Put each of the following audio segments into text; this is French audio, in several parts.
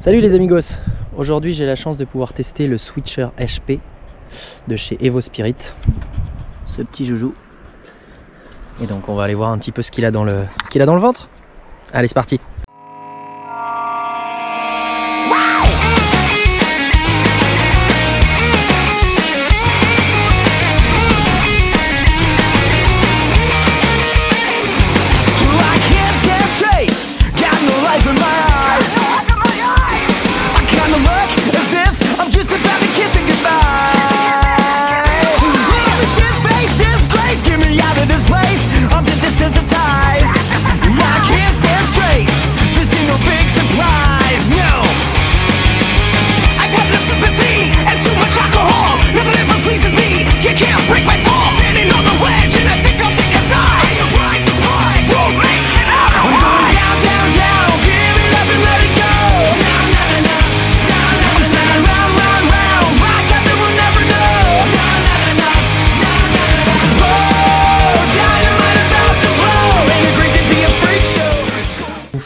Salut les amigos, aujourd'hui j'ai la chance de pouvoir tester le switcher HP de chez Evo Spirit, ce petit joujou. Et donc on va aller voir un petit peu ce qu'il a dans le ventre. Allez, c'est parti.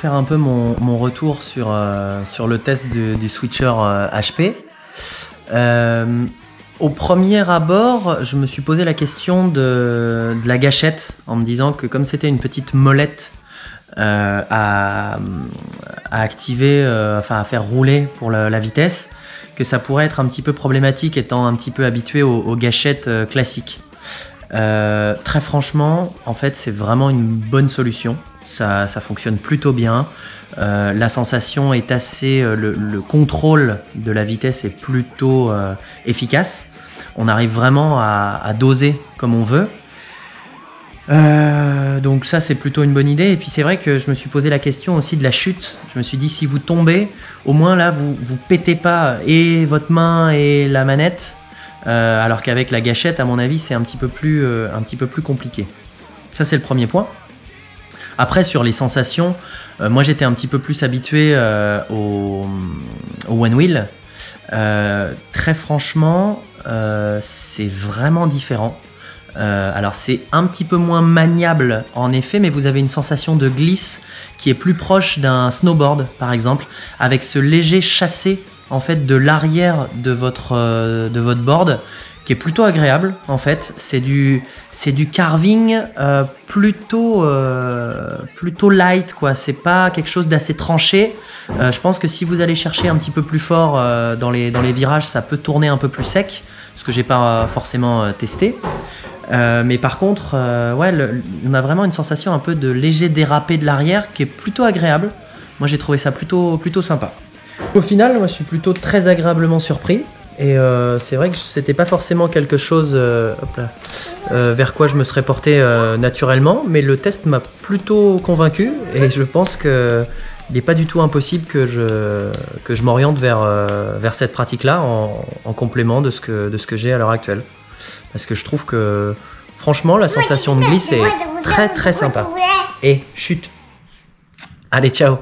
Faire un peu mon retour sur le test du switcher HP. Au premier abord, je me suis posé la question de la gâchette en me disant que comme c'était une petite molette à activer, enfin à faire rouler pour la vitesse, que ça pourrait être un petit peu problématique étant un petit peu habitué aux gâchettes classiques. Très franchement, en fait, c'est vraiment une bonne solution. Ça fonctionne plutôt bien. La sensation est assez... le contrôle de la vitesse est plutôt efficace. On arrive vraiment à doser comme on veut. Donc ça, c'est plutôt une bonne idée. Et puis c'est vrai que je me suis posé la question aussi de la chute. Je me suis dit, si vous tombez, au moins là, vous pétez pas et votre main et la manette. Alors qu'avec la gâchette, à mon avis, c'est un petit peu plus compliqué. Ça, c'est le premier point. Après, sur les sensations, moi j'étais un petit peu plus habitué au One Wheel. Très franchement, c'est vraiment différent. Alors c'est un petit peu moins maniable en effet, mais vous avez une sensation de glisse qui est plus proche d'un snowboard par exemple, avec ce léger chassé en fait de l'arrière de votre board, qui est plutôt agréable en fait. C'est du carving plutôt light quoi. C'est pas quelque chose d'assez tranché. Je pense que si vous allez chercher un petit peu plus fort dans les virages, ça peut tourner un peu plus sec, ce que j'ai pas forcément testé. Mais par contre, ouais, on a vraiment une sensation un peu de léger dérapé de l'arrière qui est plutôt agréable. Moi j'ai trouvé ça plutôt sympa. Au final, moi je suis plutôt très agréablement surpris. Et c'est vrai que c'était pas forcément quelque chose vers quoi je me serais porté naturellement, mais le test m'a plutôt convaincu et je pense qu'il n'est pas du tout impossible que je m'oriente vers cette pratique-là en complément de ce que j'ai à l'heure actuelle. Parce que je trouve que franchement la sensation de glisse est très sympa. Et chut. Allez, ciao.